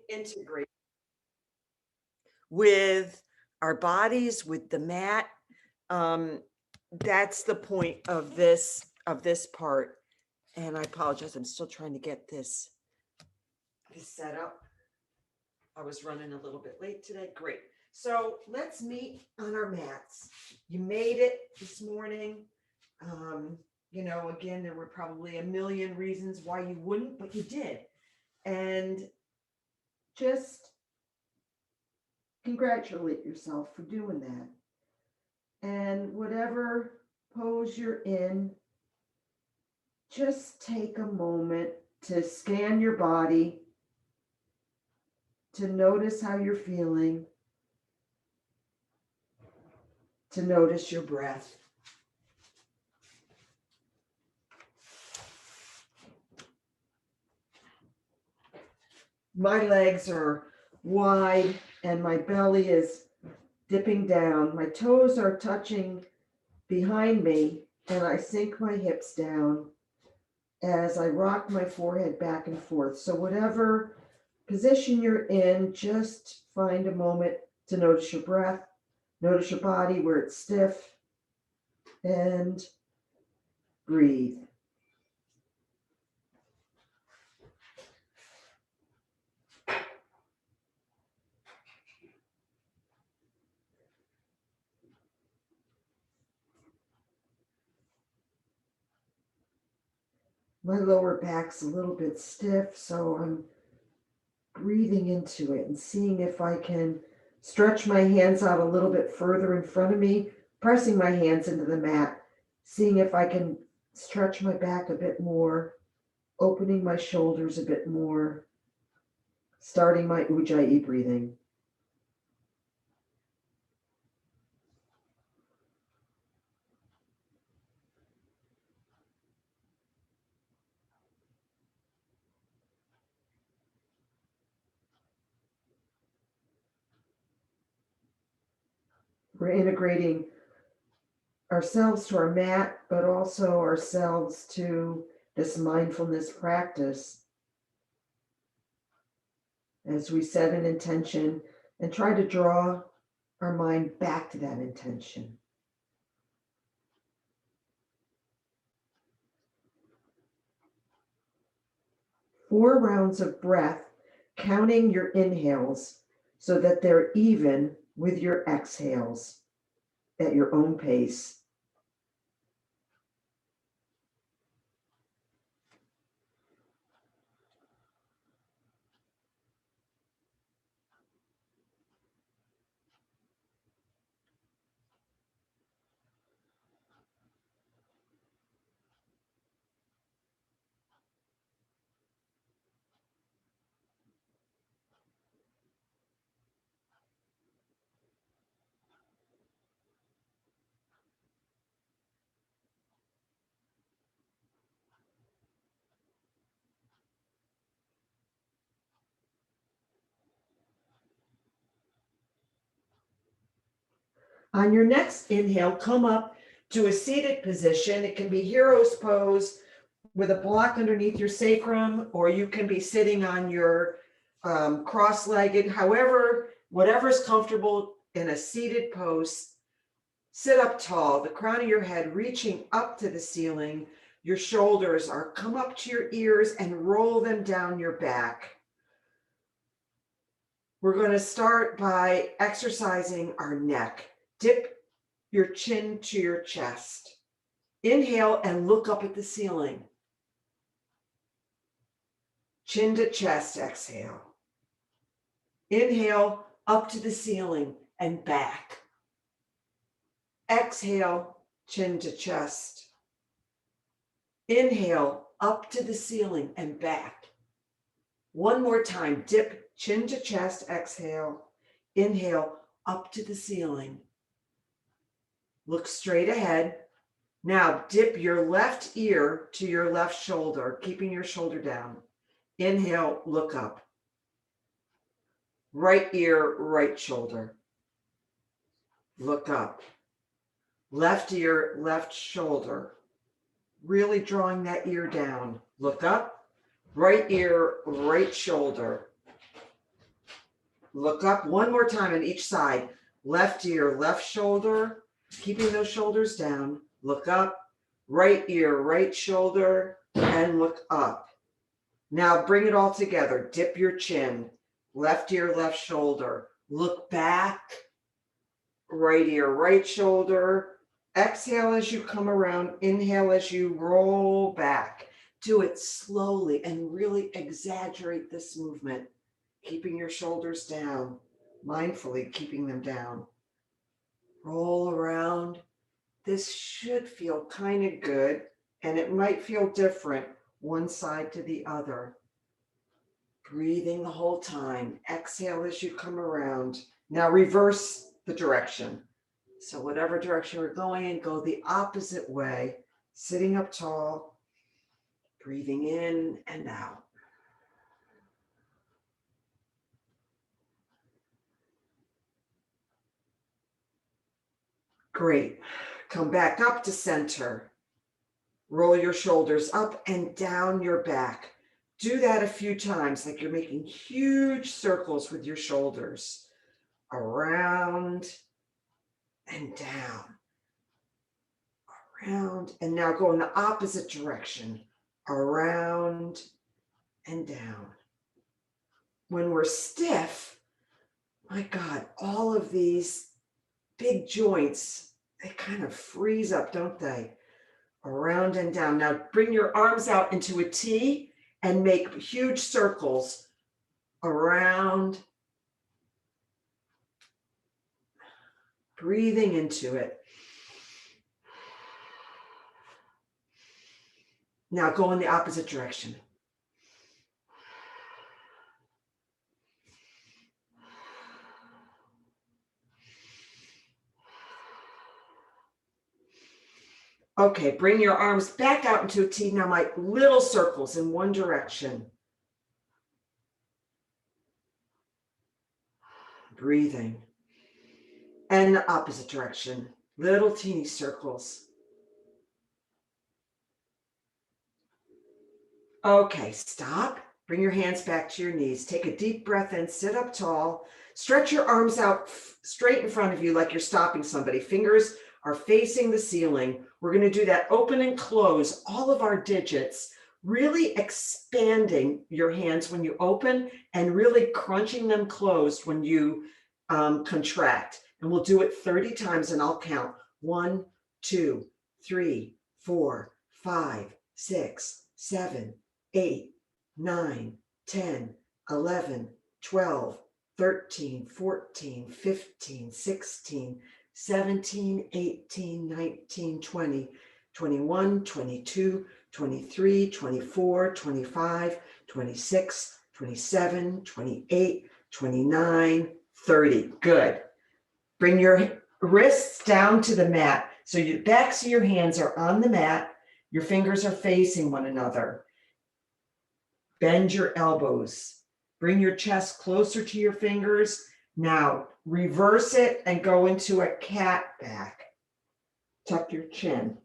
integrate with our bodies, with the mat. Um, that's the point of this part. And I apologize, I'm still trying to get this set up. I was running a little bit late today. Great. So let's meet on our mats. You made it this morning. Again, there were probably a million reasons why you wouldn't, but you did. And just congratulate yourself for doing that. And whatever pose you're in, just take a moment to scan your body, to notice how you're feeling, to notice your breath. My legs are wide and my belly is dipping down. My toes are touching behind me and I sink my hips down as I rock my forehead back and forth. So whatever position you're in, just find a moment to notice your breath, notice your body where it's stiff, and breathe. My lower back's a little bit stiff, so I'm breathing into it and seeing if I can stretch my hands out a little bit further in front of me, pressing my hands into the mat, seeing if I can stretch my back a bit more, opening my shoulders a bit more, starting my Ujjayi breathing. We're integrating ourselves to our mat, but also ourselves to this mindfulness practice as we set an intention and try to draw our mind back to that intention. Four rounds of breath, counting your inhales so that they're even with your exhales at your own pace. On your next inhale, come up to a seated position. It can be hero's pose with a block underneath your sacrum, or you can be sitting on your cross-legged, whatever's comfortable in a seated pose. Sit up tall, the crown of your head reaching up to the ceiling. Your shoulders are come up to your ears and roll them down your back. We're going to start by exercising our neck. Dip your chin to your chest. Inhale and look up at the ceiling. Chin to chest, exhale. Inhale up to the ceiling and back. Exhale, chin to chest. Inhale up to the ceiling and back. One more time, dip chin to chest, exhale. Inhale up to the ceiling. Look straight ahead. Now dip your left ear to your left shoulder, keeping your shoulder down. Inhale, look up. Right ear, right shoulder. Look up. Left ear, left shoulder. Really drawing that ear down. Look up. Right ear, right shoulder. look up one more time on each side. Left ear, left shoulder, keeping those shoulders down. Look up, right ear, right shoulder, and look up. Now bring it all together. Dip your chin, left ear, left shoulder. Look back, right ear, right shoulder. Exhale as you come around. Inhale as you roll back. Do it slowly and really exaggerate this movement, keeping your shoulders down, mindfully keeping them down. Roll around. This should feel kind of good, and it might feel different one side to the other. Breathing the whole time. Exhale as you come around. Now reverse the direction. So whatever direction we're going in, go the opposite way. Sitting up tall, breathing in and out. Great. Come back up to center. Roll your shoulders up and down your back. Do that a few times, like you're making huge circles with your shoulders. Around and down. Around, and now go in the opposite direction. Around and down. When we're stiff, my God, all of these big joints, they kind of freeze up, don't they? Around and down. Now bring your arms out into a T and make huge circles around. Breathing into it. Now go in the opposite direction. Okay, bring your arms back out into a T. Now my little circles in one direction. Breathing. And the opposite direction. Little teeny circles. Okay, stop. Bring your hands back to your knees. Take a deep breath in, sit up tall. Stretch your arms out straight in front of you like you're stopping somebody. Fingers are facing the ceiling. We're going to do that open and close all of our digits, really expanding your hands when you open and really crunching them closed when you contract. And we'll do it 30 times and I'll count. 1, 2, 3, 4, 5, 6, 7, 8, 9, 10, 11, 12, 13, 14, 15, 16, 17, 18, 19, 20, 21, 22, 23, 24, 25, 26, 27, 28, 29, 30. Good. Bring your wrists down to the mat. So your backs of your hands are on the mat. Your fingers are facing one another. Bend your elbows. Bring your chest closer to your fingers. Now reverse it and go into a cat back. Tuck your chin.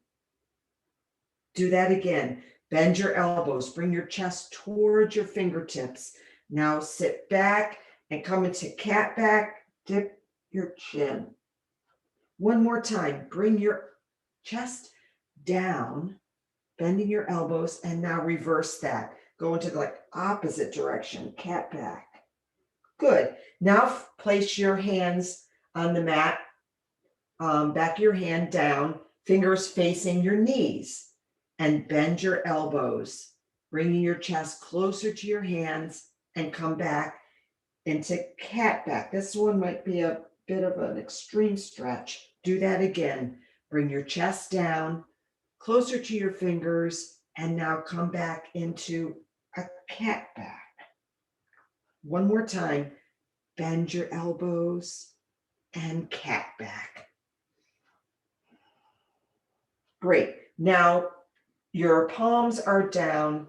Do that again. Bend your elbows. Bring your chest towards your fingertips. Now sit back and come into cat back. Dip your chin. One more time. Bring your chest down, bending your elbows, and now reverse that. Go into the opposite direction, cat back. Good. Now place your hands on the mat, back of your hand down, fingers facing your knees, and bend your elbows, bringing your chest closer to your hands and come back into cat back. This one might be a bit of an extreme stretch. Do that again. Bring your chest down, closer to your fingers, and now come back into a cat back. One more time. Bend your elbows and cat back. Great. Now your palms are down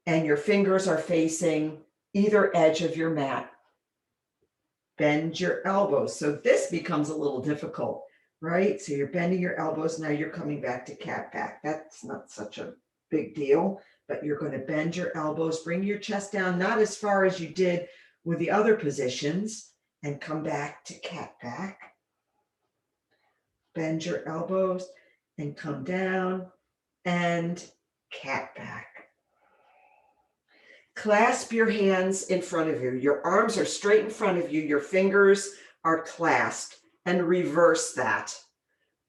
and your fingers are facing either edge of your mat. Bend your elbows. So this becomes a little difficult, right? So you're bending your elbows. Now you're coming back to cat back. That's not such a big deal, but you're going to bend your elbows, bring your chest down, not as far as you did with the other positions and come back to cat back. Bend your elbows and come down and cat back. Clasp your hands in front of you. Your arms are straight in front of you. Your fingers are clasped, and reverse that.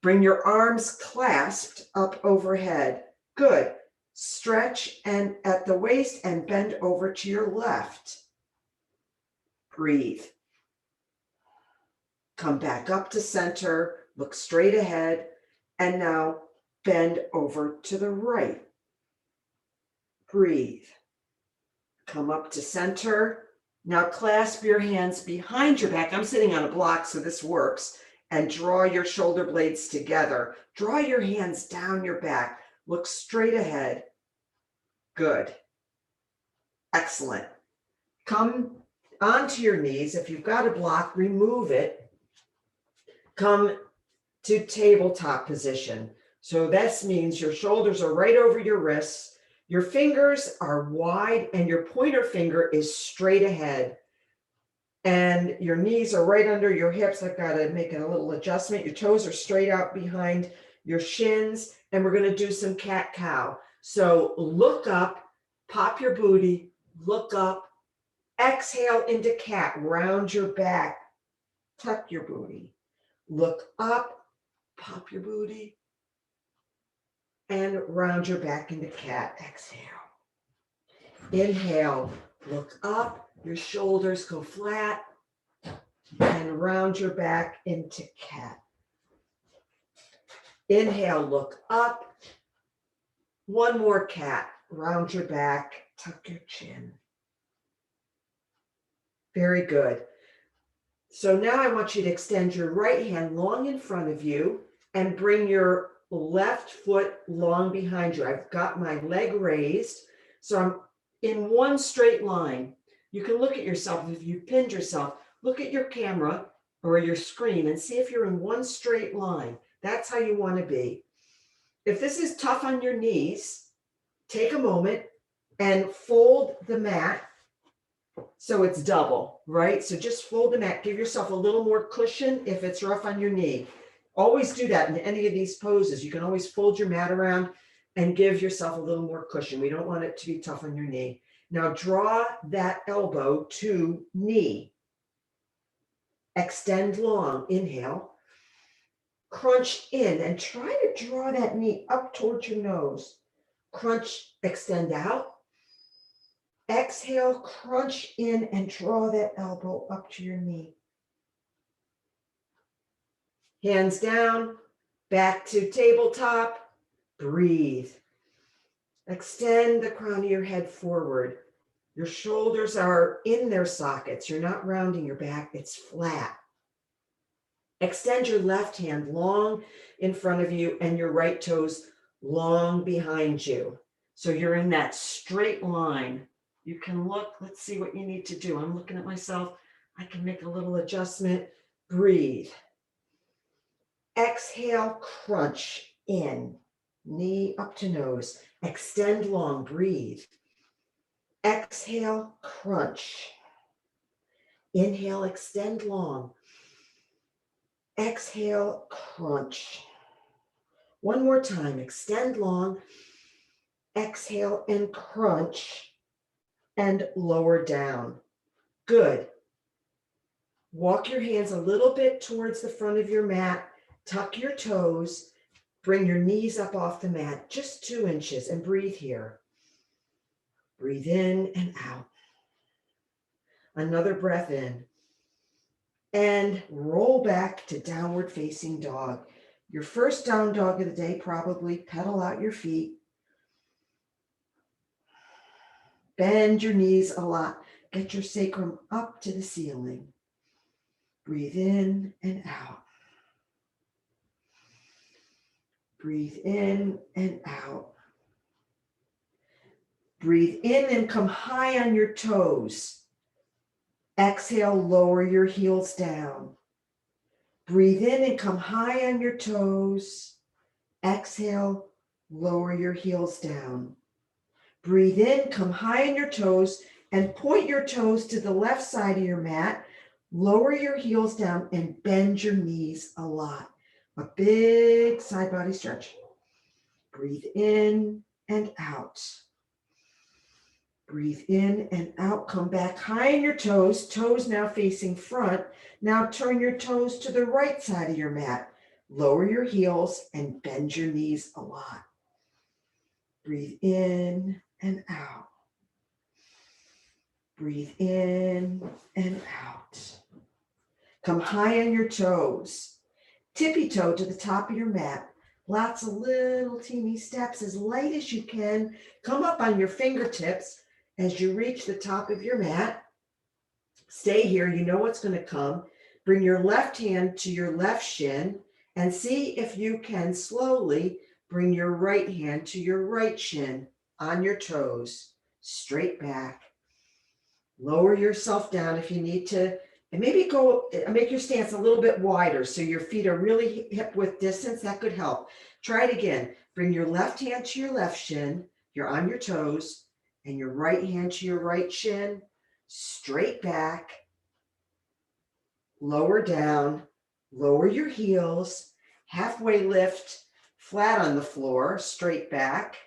Bring your arms clasped up overhead. Good. Stretch and at the waist and bend over to your left. Breathe. Come back up to center. Look straight ahead. And now bend over to the right. Breathe. Come up to center. Now clasp your hands behind your back. I'm sitting on a block, so this works. And draw your shoulder blades together. Draw your hands down your back. Look straight ahead. Good. Excellent. Come onto your knees. If you've got a block, remove it. Come to tabletop position. So this means your shoulders are right over your wrists. Your fingers are wide and your pointer finger is straight ahead. And your knees are right under your hips. I've got to make a little adjustment. Your toes are straight out behind your shins. And we're going to do some cat-cow. So look up, pop your booty, look up, exhale into cat, round your back, tuck your booty. Look up, pop your booty, and round your back into cat. Exhale. Inhale, look up, your shoulders go flat, and round your back into cat. Inhale, look up. One more cat, round your back, tuck your chin. Very good. So now I want you to extend your right hand long in front of you and bring your left foot long behind you. I've got my leg raised, so I'm in one straight line. You can look at yourself. If you pinned yourself, look at your camera or your screen and see if you're in one straight line. That's how you want to be. If this is tough on your knees, take a moment and fold the mat so it's double, right? So just fold the mat. Give yourself a little more cushion if it's rough on your knee. Always do that in any of these poses. You can always fold your mat around and give yourself a little more cushion. We don't want it to be tough on your knee. Now draw that elbow to knee. Extend long. Inhale. Crunch in and try to draw that knee up towards your nose. Crunch, extend out. Exhale, crunch in and draw that elbow up to your knee. Hands down, back to tabletop. Breathe. Extend the crown of your head forward. Your shoulders are in their sockets. You're not rounding your back, it's flat. Extend your left hand long in front of you and your right toes long behind you. So you're in that straight line. You can look, let's see what you need to do. I'm looking at myself. I can make a little adjustment. Breathe. Exhale, crunch in. Knee up to nose. Extend long, breathe. Exhale, crunch. Inhale, extend long. Exhale, crunch. One more time, extend long. Exhale and crunch. And lower down. Good. Walk your hands a little bit towards the front of your mat. Tuck your toes. Bring your knees up off the mat, just 2 inches, and breathe here. Breathe in and out. Another breath in. And roll back to downward facing dog. Your first down dog of the day, probably pedal out your feet. Bend your knees a lot. Get your sacrum up to the ceiling. Breathe in and out. Breathe in and out. Breathe in and come high on your toes. Exhale, lower your heels down. Breathe in and come high on your toes. Exhale, lower your heels down. Breathe in, come high on your toes. And point your toes to the left side of your mat. Lower your heels down and bend your knees a lot. A big side body stretch. Breathe in and out. Breathe in and out. Come back high on your toes. Toes now facing front. Now turn your toes to the right side of your mat. Lower your heels and bend your knees a lot. Breathe in and out. Breathe in and out. Come high on your toes. Tippy toe to the top of your mat. Lots of little teeny steps, as light as you can. Come up on your fingertips as you reach the top of your mat. Stay here, you know what's going to come. Bring your left hand to your left shin and see if you can slowly bring your right hand to your right shin on your toes, straight back. Lower yourself down if you need to, and maybe make your stance a little bit wider so your feet are really hip width distance. That could help. Try it again. Bring your left hand to your left shin. You're on your toes, and your right hand to your right shin, straight back. Lower down, lower your heels, halfway lift, flat on the floor, straight back.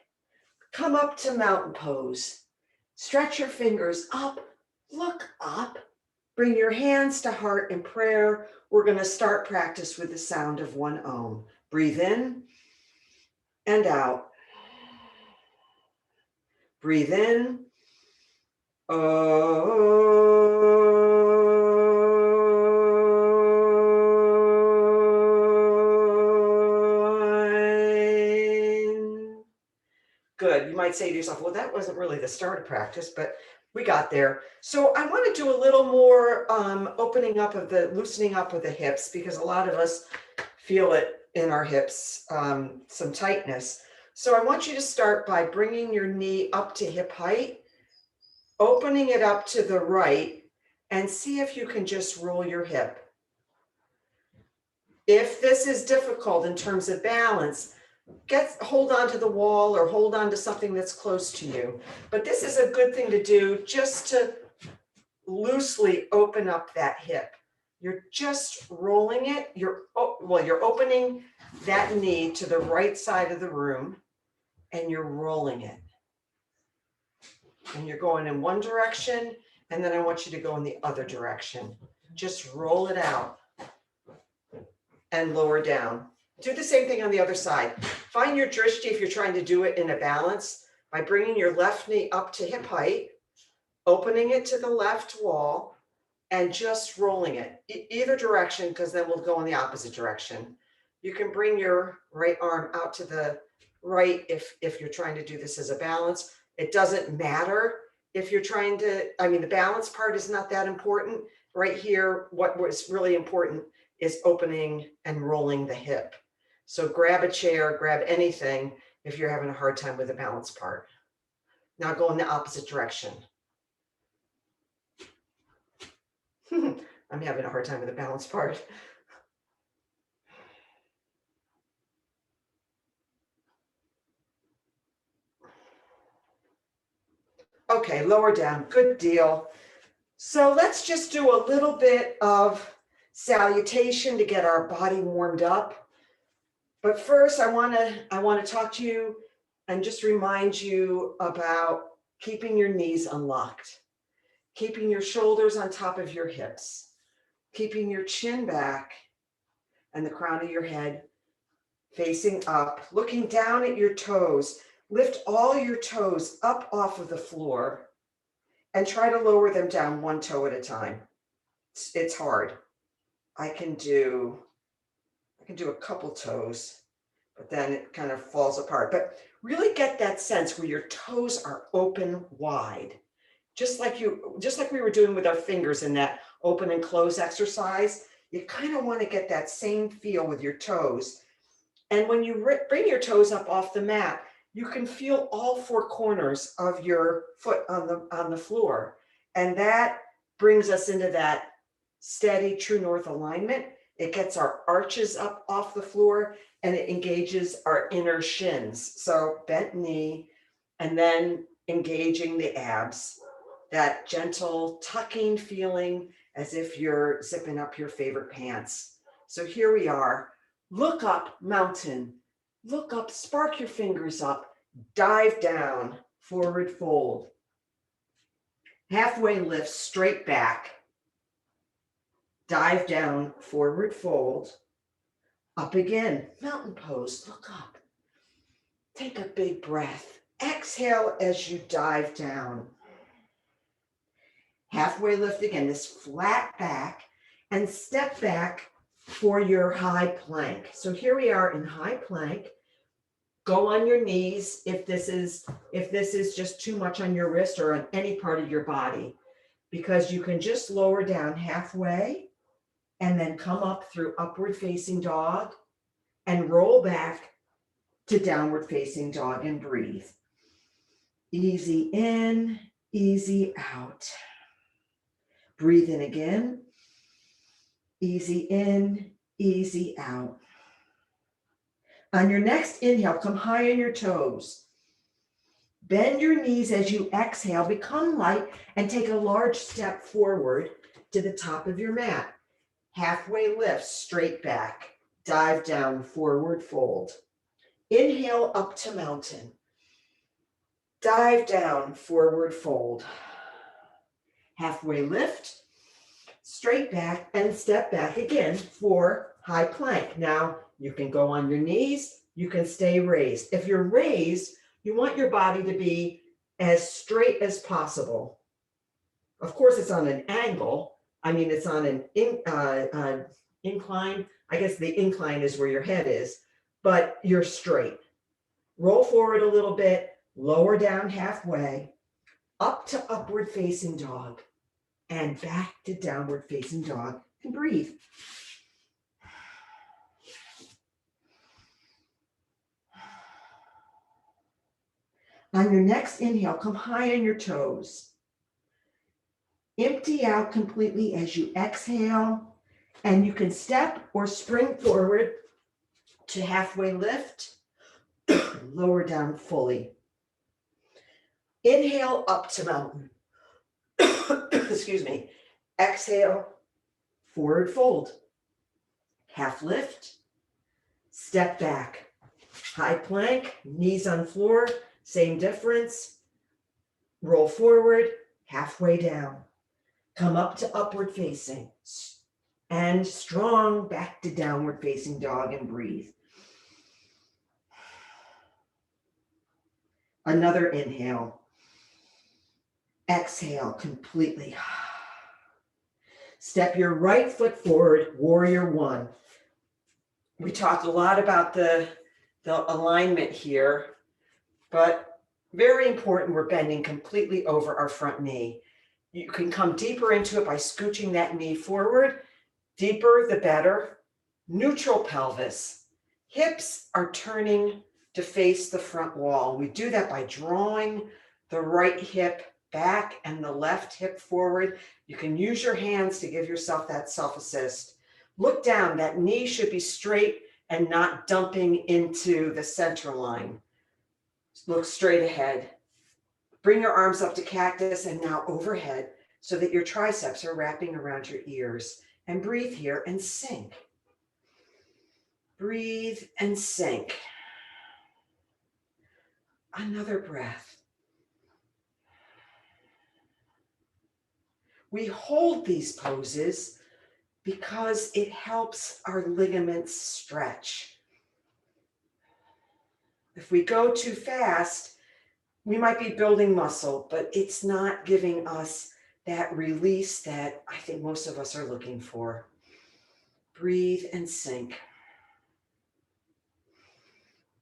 Come up to mountain pose. Stretch your fingers up. Look up, bring your hands to heart in prayer. We're going to start practice with the sound of one Om. Breathe in and out. Breathe in. Good. You might say to yourself, well, that wasn't really the start of practice, but we got there. So I want to do a little more loosening up of the hips, because a lot of us feel it in our hips, some tightness. So I want you to start by bringing your knee up to hip height, opening it up to the right, and see if you can just roll your hip. If this is difficult in terms of balance, hold on to the wall or hold on to something that's close to you. But this is a good thing to do just to loosely open up that hip. You're just rolling it. You're opening that knee to the right side of the room and you're rolling it. And you're going in one direction, and then I want you to go in the other direction. Just roll it out and lower down. Do the same thing on the other side. Find your drishti if you're trying to do it in a balance by bringing your left knee up to hip height, opening it to the left wall, and just rolling it either direction, because then we'll go in the opposite direction. You can bring your right arm out to the right if you're trying to do this as a balance. It doesn't matter if you're trying to, the balance part is not that important. Right here, what was really important is opening and rolling the hip. So grab a chair, grab anything if you're having a hard time with the balance part. Now go in the opposite direction. I'm having a hard time with the balance part. Okay, lower down, good deal. So let's just do a little bit of salutation to get our body warmed up. But first, I want to talk to you and just remind you about keeping your knees unlocked, keeping your shoulders on top of your hips, keeping your chin back and the crown of your head facing up, looking down at your toes. Lift all your toes up off of the floor and try to lower them down one toe at a time. It's hard. I can do a couple toes, but then it kind of falls apart. But really get that sense where your toes are open wide, just like we were doing with our fingers in that open and close exercise. You kind of want to get that same feel with your toes. And when you bring your toes up off the mat, you can feel all four corners of your foot on the floor. And that brings us into that steady true north alignment. It gets our arches up off the floor and it engages our inner shins. So bent knee and then engaging the abs. that gentle tucking feeling as if you're zipping up your favorite pants. So here we are. Look up, mountain. Look up, spark your fingers up. Dive down, forward fold. Halfway lift, straight back. Dive down, forward fold. Up again, mountain pose, look up. Take a big breath. Exhale as you dive down. Halfway lift again, this flat back, and step back for your high plank. So here we are in high plank. Go on your knees if this is just too much on your wrist or on any part of your body, because you can just lower down halfway and then come up through upward facing dog and roll back to downward facing dog and breathe. Easy in, easy out. Breathe in again. Easy in, easy out. On your next inhale, come high on your toes. Bend your knees as you exhale, become light, and take a large step forward to the top of your mat. Halfway lift, straight back. Dive down, forward fold. Inhale up to mountain. Dive down, forward fold. Halfway lift, straight back, and step back again for high plank. Now, you can go on your knees, you can stay raised. If you're raised, you want your body to be as straight as possible. Of course, it's on an angle. It's on an incline. I guess the incline is where your head is, but you're straight. Roll forward a little bit, lower down halfway, up to upward facing dog, and back to downward facing dog, and breathe. On your next inhale, come high on your toes. Empty out completely as you exhale, and you can step or spring forward to halfway lift, lower down fully. Inhale up to mountain. Excuse me. Exhale, forward fold. Half lift, step back. High plank, knees on floor, same difference. Roll forward, halfway down. Come up to upward facing. And strong back to downward facing dog and breathe. Another inhale. Exhale completely. Step your right foot forward, warrior one. We talk a lot about the alignment here, but very important, we're bending completely over our front knee. You can come deeper into it by scooching that knee forward. Deeper, the better. Neutral pelvis. Hips are turning to face the front wall. We do that by drawing the right hip back and the left hip forward. You can use your hands to give yourself that self-assist. Look down, that knee should be straight and not dumping into the center line. Look straight ahead. Bring your arms up to cactus and now overhead so that your triceps are wrapping around your ears. And breathe here and sink. Breathe and sink. Another breath. We hold these poses because it helps our ligaments stretch. If we go too fast, we might be building muscle, but it's not giving us that release that I think most of us are looking for. Breathe and sink.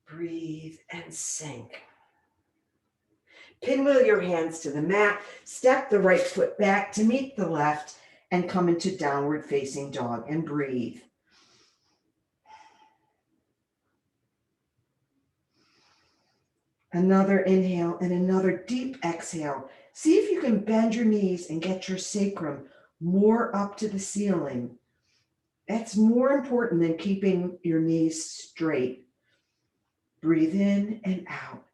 Breathe and sink. Pinwheel your hands to the mat, step the right foot back to meet the left, and come into downward facing dog and breathe. Another inhale and another deep exhale. See if you can bend your knees and get your sacrum more up to the ceiling. That's more important than keeping your knees straight. Breathe in and out.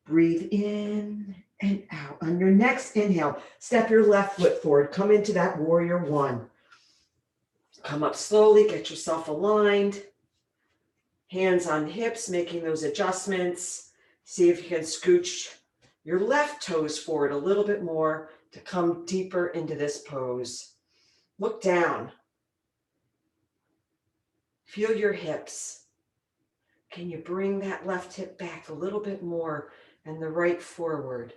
Breathe in and out. On your next inhale, step your left foot forward. Come into that warrior one. Come up slowly, get yourself aligned. Hands on hips, making those adjustments. See if you can scooch your left toes forward a little bit more to come deeper into this pose. Look down. Feel your hips. Can you bring that left hip back a little bit more and the right forward?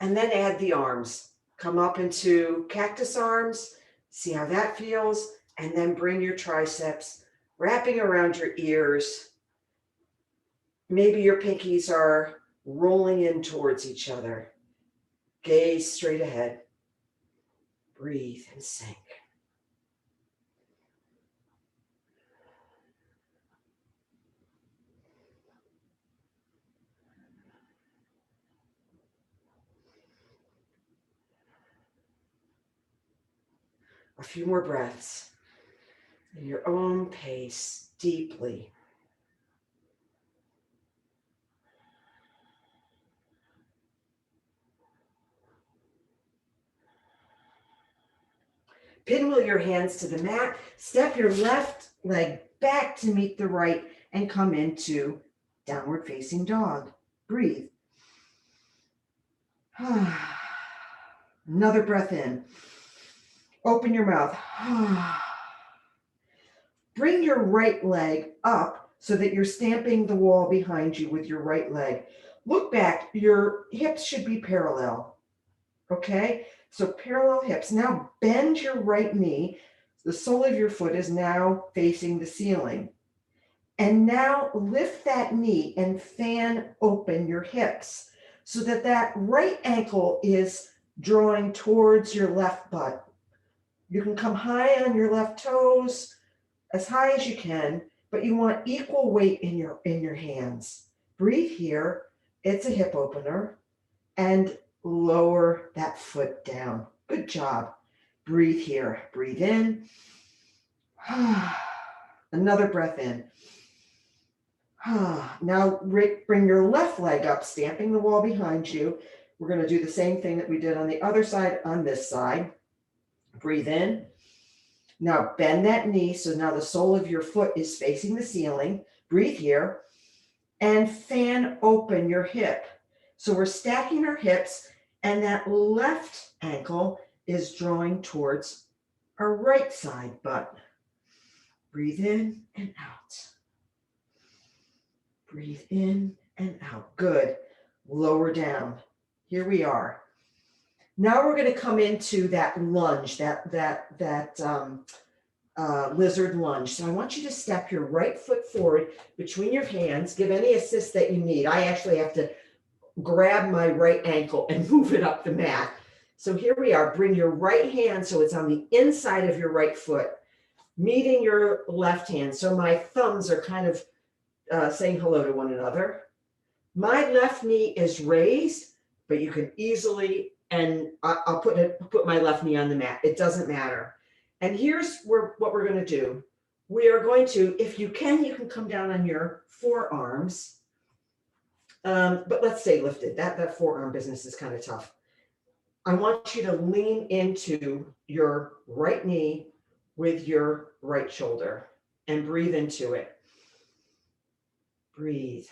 And then add the arms. Come up into cactus arms. See how that feels. And then bring your triceps, wrapping around your ears. Maybe your pinkies are rolling in towards each other. Gaze straight ahead. Breathe and sink. A few more breaths in your own pace, deeply. Pinwheel your hands to the mat. Step your left leg back to meet the right and come into downward facing dog. Breathe. Another breath in. Open your mouth. Bring your right leg up so that you're stamping the wall behind you with your right leg. Look back. Your hips should be parallel. Okay? So parallel hips. Now bend your right knee. The sole of your foot is now facing the ceiling. And now lift that knee and fan open your hips so that that right ankle is drawing towards your left butt. You can come high on your left toes, as high as you can, but you want equal weight in your hands. Breathe here. It's a hip opener. And lower that foot down. Good job. Breathe here. Breathe in. Another breath in. Now bring your left leg up, stamping the wall behind you. We're going to do the same thing that we did on the other side on this side. Breathe in. Now bend that knee so now the sole of your foot is facing the ceiling. Breathe here. And fan open your hip. So we're stacking our hips and that left ankle is drawing towards our right side butt. Breathe in and out. Breathe in and out. Good. Lower down. Here we are. Now we're going to come into that lunge, that lizard lunge. So I want you to step your right foot forward between your hands. Give any assist that you need. I actually have to grab my right ankle and move it up the mat. So here we are. Bring your right hand so it's on the inside of your right foot, meeting your left hand. So my thumbs are kind of saying hello to one another. My left knee is raised, but you can easily, and I'll put my left knee on the mat. It doesn't matter. And here's what we're going to do. We are going to, if you can come down on your forearms. But let's stay lifted. That forearm business is kind of tough. I want you to lean into your right knee with your right shoulder and breathe into it. Breathe.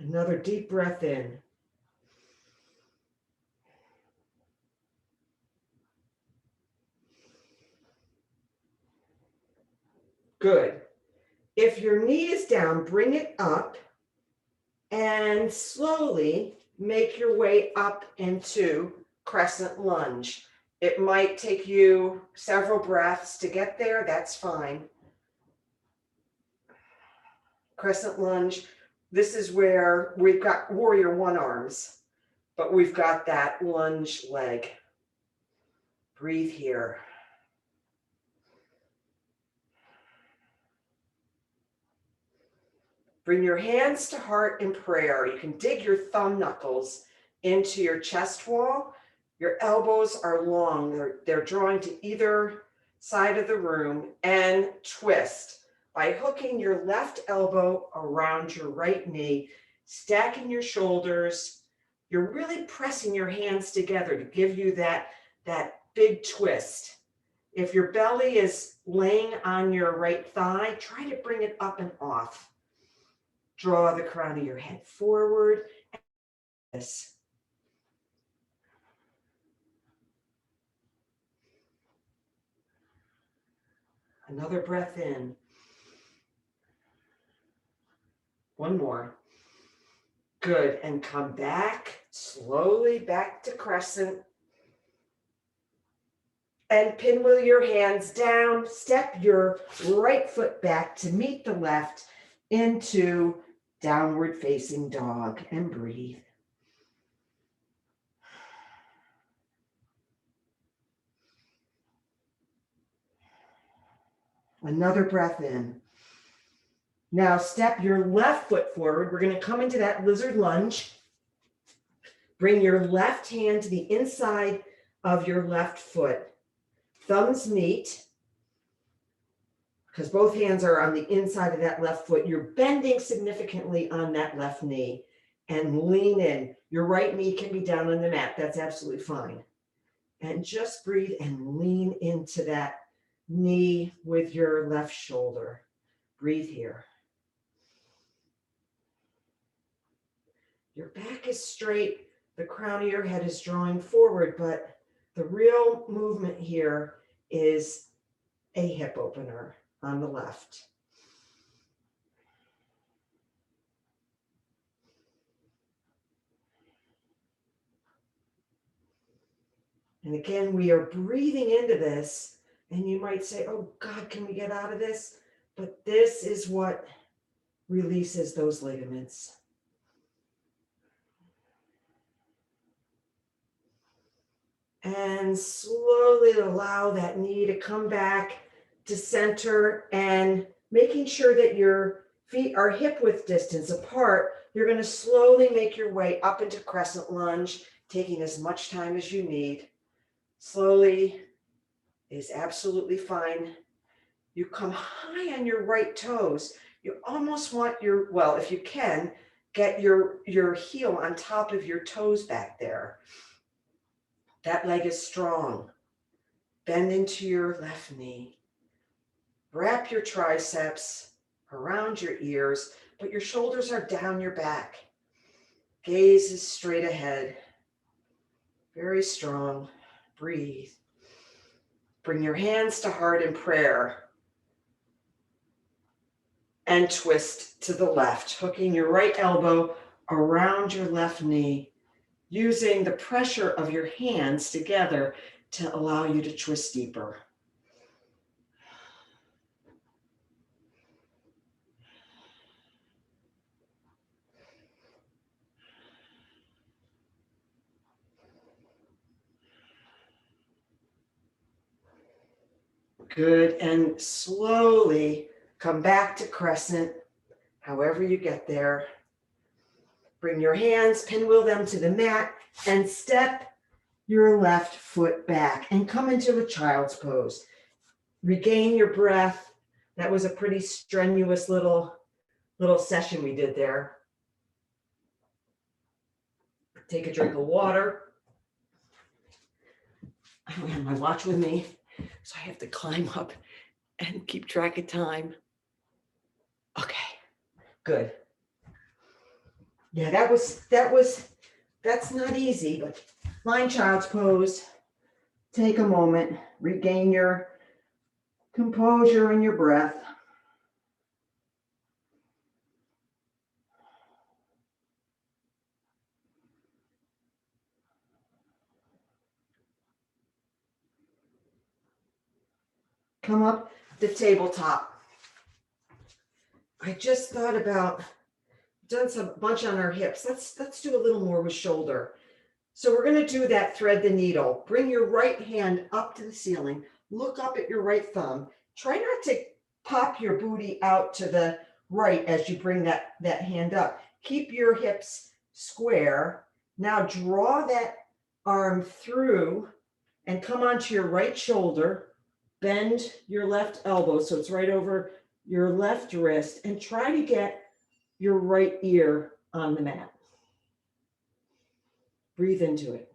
Another deep breath in. Good. If your knee is down, bring it up and slowly make your way up into crescent lunge. It might take you several breaths to get there. That's fine. Crescent lunge. This is where we've got warrior one arms, but we've got that lunge leg. Breathe here. Bring your hands to heart in prayer. You can dig your thumb knuckles into your chest wall. Your elbows are long. They're drawing to either side of the room and twist by hooking your left elbow around your right knee, stacking your shoulders. You're really pressing your hands together to give you that big twist. If your belly is laying on your right thigh, try to bring it up and off. Draw the crown of your head forward. This. Another breath in. One more. Good. And come back, slowly back to crescent. And pinwheel your hands down. Step your right foot back to meet the left into downward facing dog and breathe. Another breath in. Now step your left foot forward. We're going to come into that lizard lunge. Bring your left hand to the inside of your left foot. Thumbs meet, because both hands are on the inside of that left foot. You're bending significantly on that left knee and lean in. Your right knee can be down on the mat. That's absolutely fine. And just breathe and lean into that knee with your left shoulder. Breathe here. Your back is straight. The crown of your head is drawing forward, but the real movement here is a hip opener on the left. And again, we are breathing into this, and you might say, oh God, can we get out of this? But this is what releases those ligaments. And slowly allow that knee to come back to center, and making sure that your feet are hip width distance apart. You're going to slowly make your way up into crescent lunge, taking as much time as you need. Slowly is absolutely fine. You come high on your right toes. You almost want your, well, if you can, get your heel on top of your toes back there. That leg is strong. Bend into your left knee. Wrap your triceps around your ears, but your shoulders are down your back. Gaze is straight ahead. Very strong. Breathe. Bring your hands to heart in prayer. And twist to the left, hooking your right elbow around your left knee, using the pressure of your hands together to allow you to twist deeper. Good, and slowly come back to crescent, however you get there. Bring your hands, pinwheel them to the mat, and step your left foot back and come into a child's pose. Regain your breath. That was a pretty strenuous little session we did there. Take a drink of water. I don't have my watch with me, so I have to climb up and keep track of time. Okay, good. Yeah, that's not easy, but lying child's pose. Take a moment, regain your composure and your breath. Come up the tabletop. I just thought about, done some bunch on our hips. Let's do a little more with shoulder. So we're going to do that thread the needle. Bring your right hand up to the ceiling. Look up at your right thumb. Try not to pop your booty out to the right as you bring that hand up. Keep your hips square. Now draw that arm through and come onto your right shoulder. bend your left elbow so it's right over your left wrist and try to get your right ear on the mat. Breathe into it.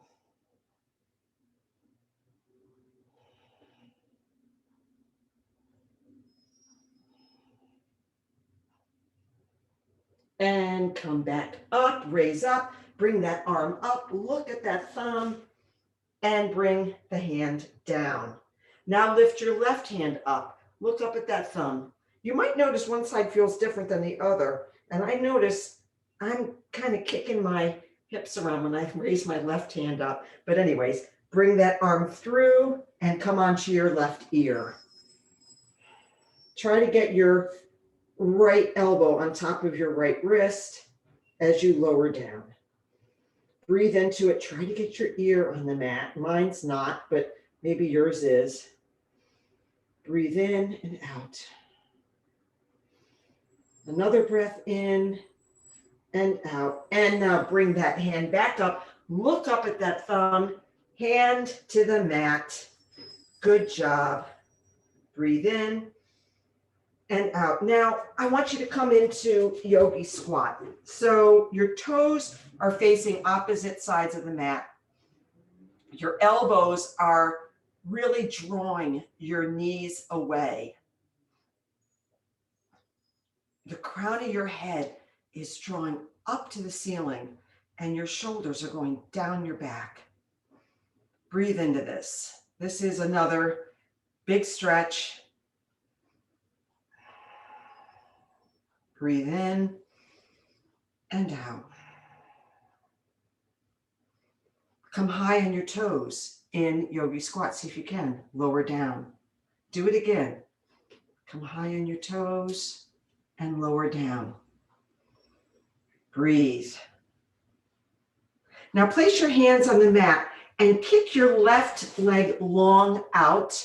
And come back up, raise up, bring that arm up, look at that thumb, and bring the hand down. Now lift your left hand up, look up at that thumb. You might notice one side feels different than the other, and I notice I'm kind of kicking my hips around when I raise my left hand up. But anyways, bring that arm through and come onto your left ear. Try to get your right elbow on top of your right wrist as you lower down. Breathe into it. Try to get your ear on the mat. Mine's not, but maybe yours is. Breathe in and out. Another breath in and out. And now bring that hand back up. Look up at that thumb. Hand to the mat. Good job. Breathe in and out. Now, I want you to come into yogi squat. So your toes are facing opposite sides of the mat. Your elbows are really drawing your knees away. The crown of your head is drawing up to the ceiling and your shoulders are going down your back. Breathe into this. This is another big stretch. Breathe in and out. Come high on your toes in yogi squat. See if you can. Lower down. Do it again. Come high on your toes and lower down. Breathe. Now place your hands on the mat and kick your left leg long out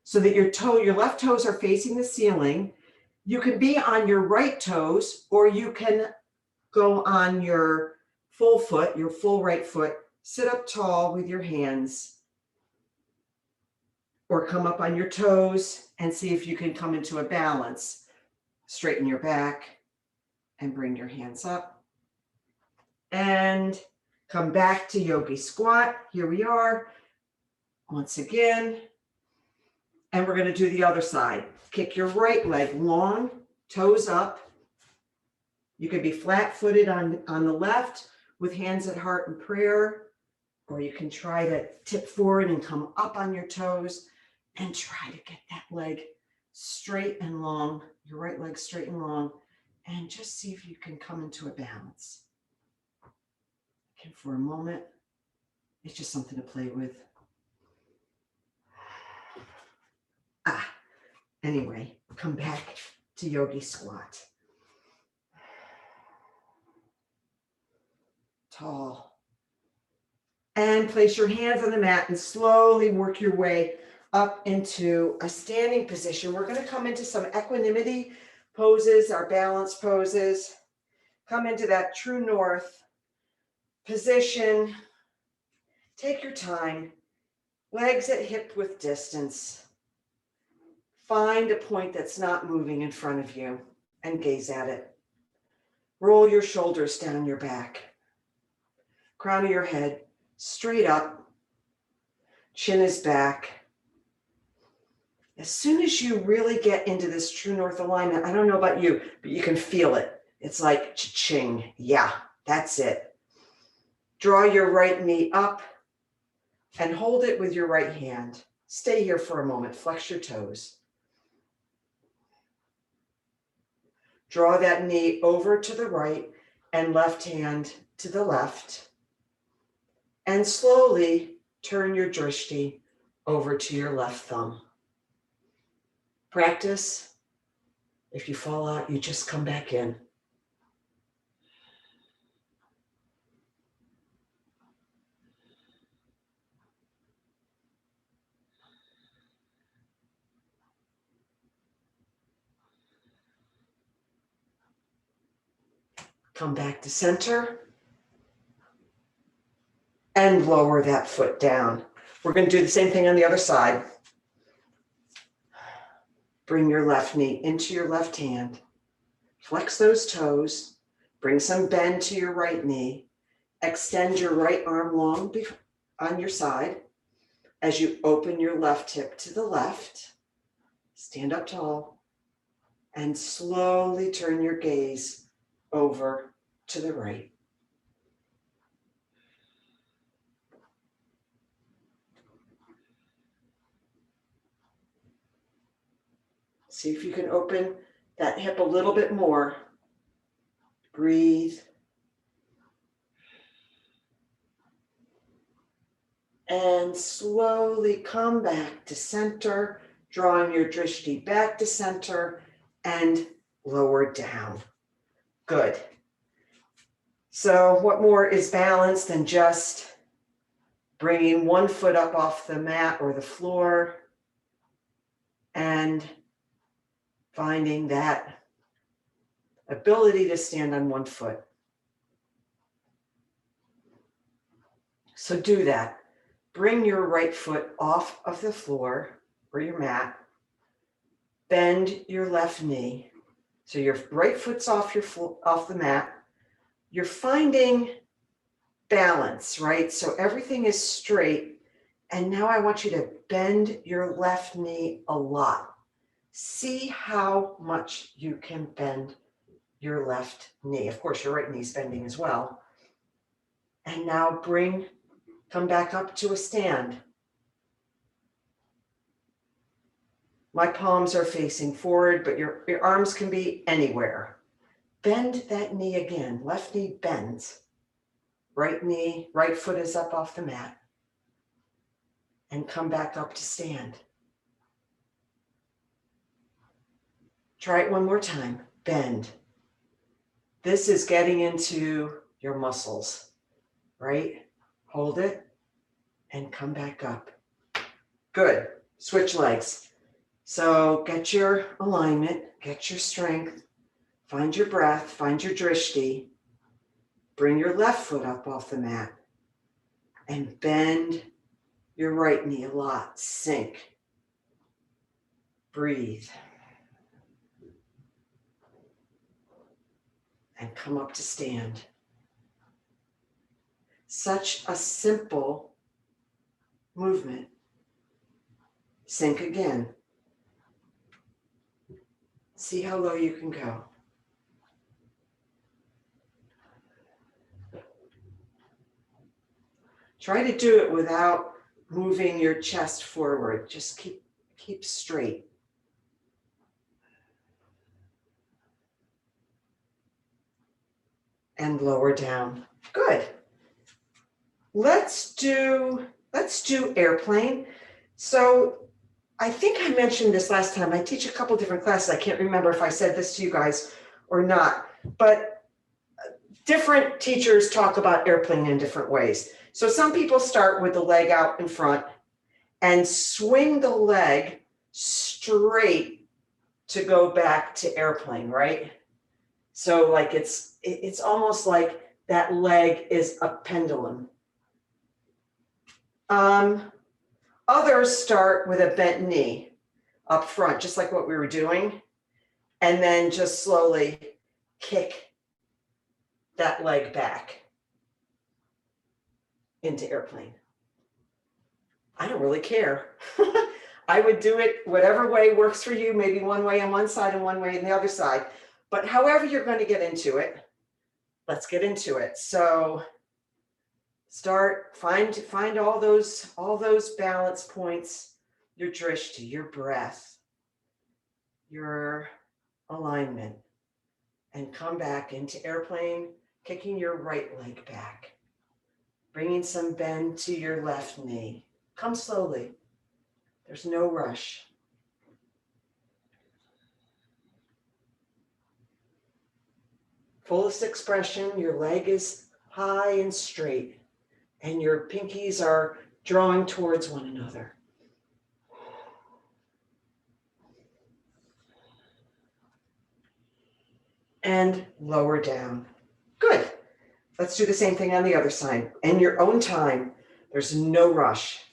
so that your left toes are facing the ceiling. You can be on your right toes, or you can go on your full foot, your full right foot. Sit up tall with your hands, or come up on your toes and see if you can come into a balance. Straighten your back and bring your hands up. And come back to yogi squat. Here we are. Once again. And we're going to do the other side. Kick your right leg long, toes up. You could be flat-footed on the left with hands at heart and prayer, or you can try to tip forward and come up on your toes and try to get that leg straight and long, your right leg straight and long, and just see if you can come into a balance. And for a moment, it's just something to play with. Anyway, come back to yogi squat. Tall. And place your hands on the mat and slowly work your way up into a standing position. We're going to come into some equanimity poses, our balance poses. Come into that true north position. Take your time. Legs at hip width distance. Find a point that's not moving in front of you and gaze at it. Roll your shoulders down your back. Crown of your head straight up. Chin is back. As soon as you really get into this true north alignment, I don't know about you, but you can feel it. It's like cha-ching. Yeah, that's it. Draw your right knee up and hold it with your right hand. Stay here for a moment. Flex your toes. Draw that knee over to the right and left hand to the left. And slowly turn your drishti over to your left thumb. Practice. If you fall out, you just come back in. Come back to center and lower that foot down. We're going to do the same thing on the other side. Bring your left knee into your left hand. Flex those toes. Bring some bend to your right knee. Extend your right arm long on your side as you open your left hip to the left. Stand up tall and slowly turn your gaze over to the right. See if you can open that hip a little bit more. Breathe. And slowly come back to center, drawing your drishti back to center and lower down. Good. So what more is balance than just bringing one foot up off the mat or the floor and finding that ability to stand on one foot. So do that. Bring your right foot off of the floor or your mat. Bend your left knee. So your right foot's off the mat. You're finding balance, right? So everything is straight. And now I want you to bend your left knee a lot. See how much you can bend your left knee. Of course, your right knee is bending as well. And now come back up to a stand. My palms are facing forward, but your arms can be anywhere. Bend that knee again. Left knee bends. Right foot is up off the mat. And come back up to stand. Try it one more time. Bend. This is getting into your muscles, right? Hold it and come back up. Good. Switch legs. So get your alignment, get your strength, find your breath, find your drishti. Bring your left foot up off the mat and bend your right knee a lot. Sink. Breathe. And come up to stand. Such a simple movement. Sink again. See how low you can go. Try to do it without moving your chest forward. Just keep straight. And lower down. Good. Let's do airplane. So I think I mentioned this last time. I teach a couple different classes. I can't remember if I said this to you guys or not, but different teachers talk about airplane in different ways. So some people start with the leg out in front and swing the leg straight to go back to airplane, right? So like it's almost like that leg is a pendulum. Others start with a bent knee up front, just like what we were doing, and then just slowly kick that leg back into airplane. I don't really care. I would do it whatever way works for you, maybe one way on one side and one way on the other side. But however you're going to get into it, let's get into it. So find all those balance points, your drishti, your breath, your alignment, and come back into airplane, kicking your right leg back, bringing some bend to your left knee. Come slowly. There's no rush. Fullest expression, your leg is high and straight, and your pinkies are drawing towards one another. And lower down. Good. Let's do the same thing on the other side. In your own time, there's no rush.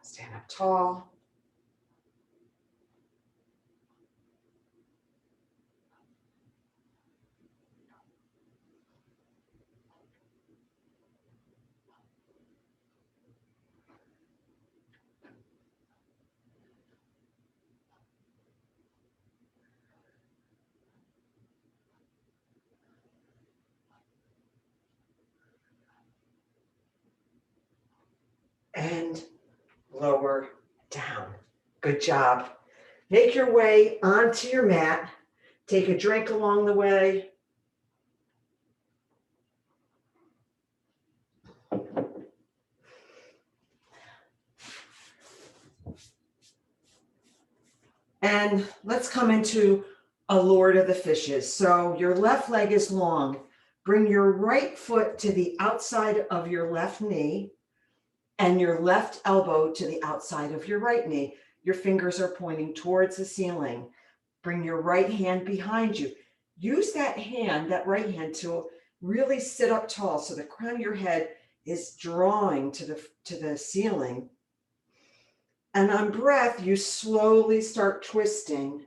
Stand up tall. and lower down. Good job. Make your way onto your mat. Take a drink along the way. And let's come into a Lord of the Fishes. So your left leg is long. Bring your right foot to the outside of your left knee and your left elbow to the outside of your right knee. Your fingers are pointing towards the ceiling. Bring your right hand behind you. Use that hand, that right hand, to really sit up tall so the crown of your head is drawing to the ceiling. And on breath, you slowly start twisting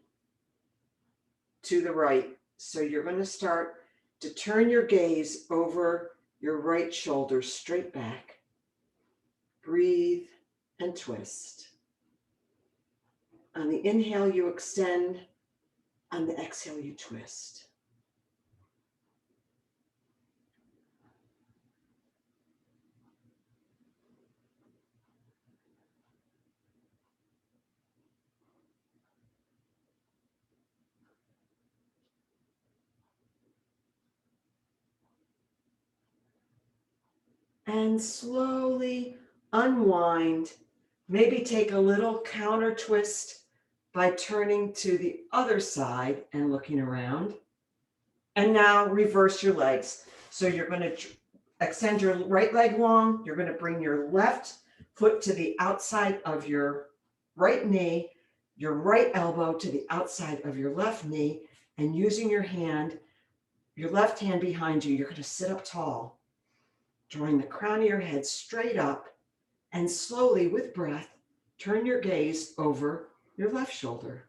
to the right. So you're going to start to turn your gaze over your right shoulder straight back. Breathe and twist. On the inhale, you extend. On the exhale, you twist. And slowly unwind. Maybe take a little counter twist by turning to the other side and looking around. And now reverse your legs. So you're going to extend your right leg long. You're going to bring your left foot to the outside of your right knee, your right elbow to the outside of your left knee, and using your hand, your left hand behind you, you're going to sit up tall, drawing the crown of your head straight up, and slowly, with breath, turn your gaze over your left shoulder.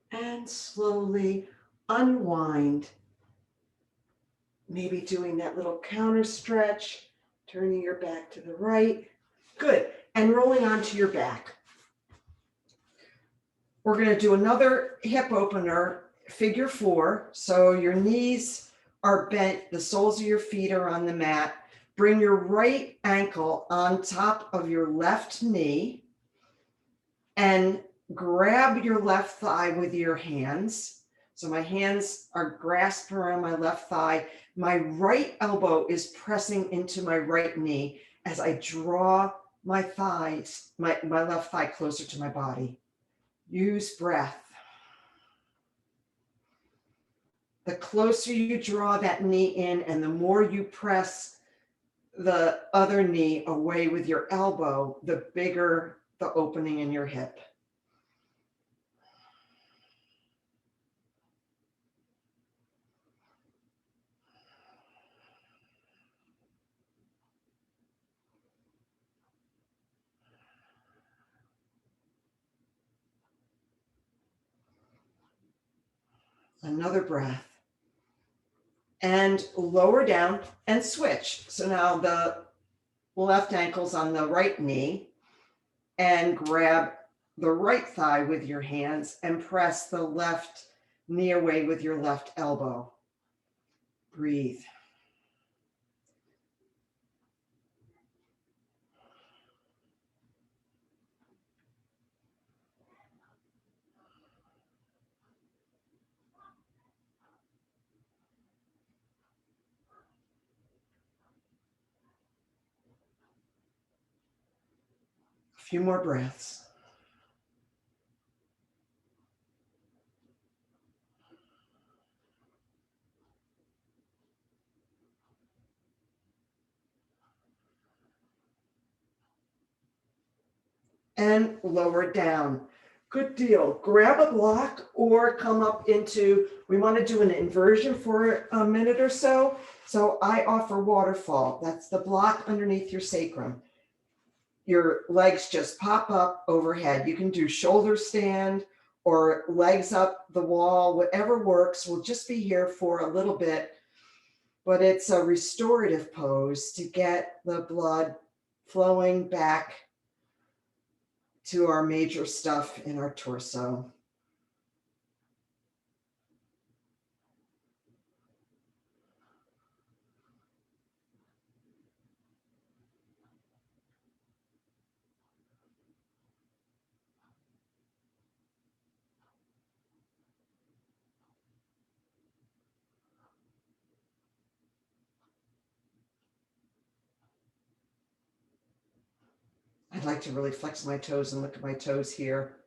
And slowly unwind. Maybe doing that little counter stretch, turning your back to the right. Good. And rolling onto your back. We're going to do another hip opener, figure 4. So your knees are bent, the soles of your feet are on the mat. Bring your right ankle on top of your left knee and grab your left thigh with your hands. So my hands are grasped around my left thigh. My right elbow is pressing into my right knee as I draw my thighs, my left thigh closer to my body. Use breath. The closer you draw that knee in and the more you press the other knee away with your elbow, the bigger the opening in your hip. Another breath. And lower down and switch. So now the left ankle's on the right knee and grab the right thigh with your hands and press the left knee away with your left elbow. Breathe. A few more breaths. And lower down. Good deal. Grab a block or come up into, we want to do an inversion for a minute or so. So I offer waterfall. That's the block underneath your sacrum. your legs just pop up overhead. You can do shoulder stand or legs up the wall, whatever works. We'll just be here for a little bit, but it's a restorative pose to get the blood flowing back to our major stuff in our torso. I'd like to really flex my toes and look at my toes here.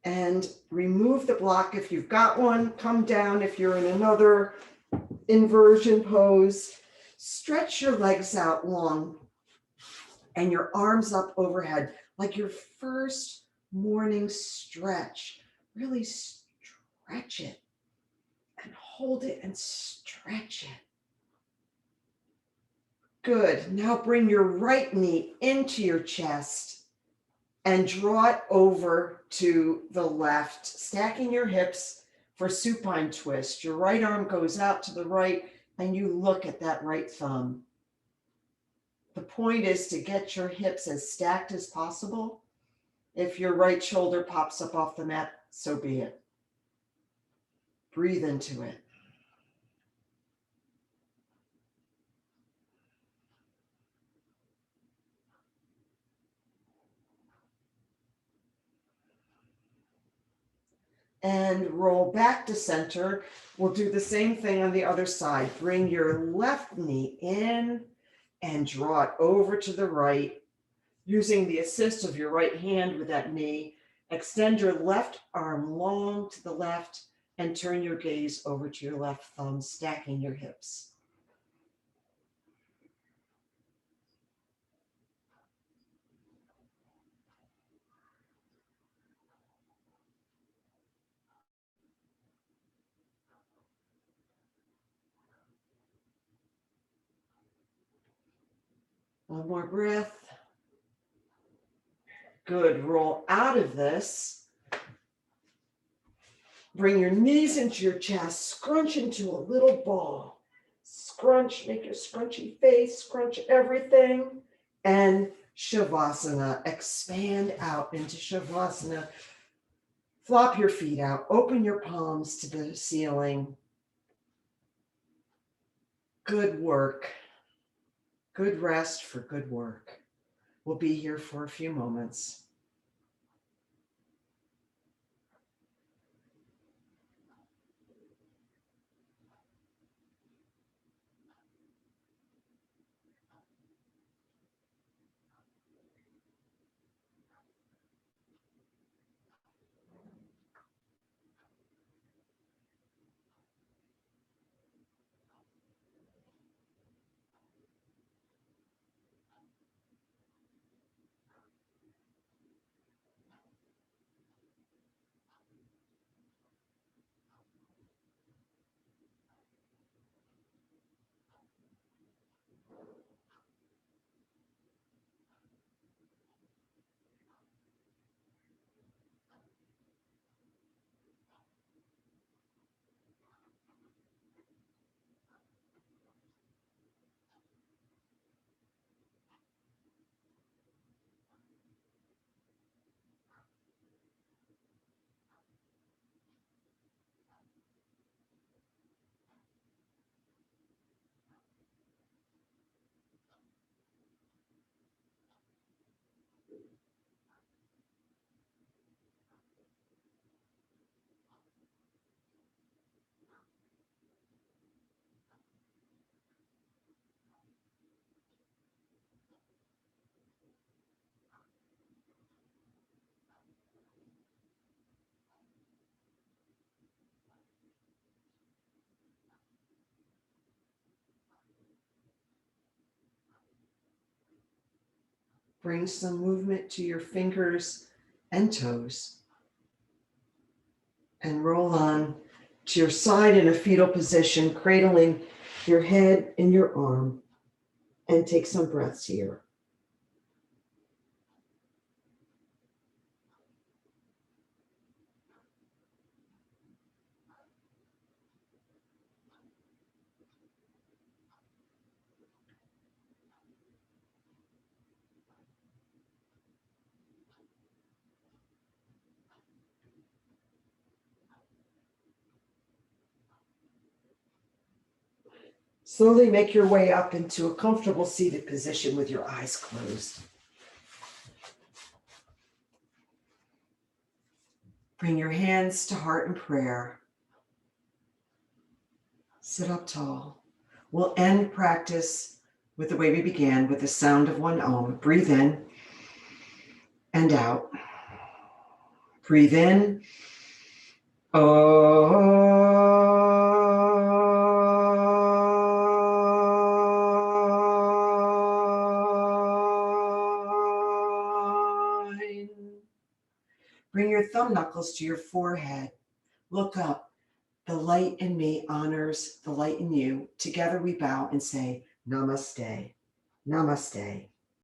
And remove the block if you've got one. Come down if you're in another inversion pose. Stretch your legs out long and your arms up overhead, like your first morning stretch. Really stretch it and hold it and stretch it. Good. Now bring your right knee into your chest and draw it over to the left, stacking your hips for supine twist. Your right arm goes out to the right and you look at that right thumb. The point is to get your hips as stacked as possible. If your right shoulder pops up off the mat, so be it. Breathe into it. And roll back to center. We'll do the same thing on the other side. Bring your left knee in and draw it over to the right. Using the assist of your right hand with that knee, extend your left arm long to the left and turn your gaze over to your left thumb, stacking your hips. One more breath. Good. Roll out of this. Bring your knees into your chest. Scrunch into a little ball. Scrunch, make your scrunchy face, scrunch everything. And Shavasana. Expand out into Shavasana. Flop your feet out. Open your palms to the ceiling. Good work. Good rest for good work. We'll be here for a few moments. Bring some movement to your fingers and toes. And roll on to your side in a fetal position, cradling your head and your arm and take some breaths here. Slowly make your way up into a comfortable seated position with your eyes closed. Bring your hands to heart in prayer. Sit up tall. We'll end practice with the way we began, with the sound of one Om. Breathe in and out. Breathe in. Bring your thumb knuckles to your forehead. Look up. The light in me honors the light in you. Together we bow and say, Namaste. Namaste.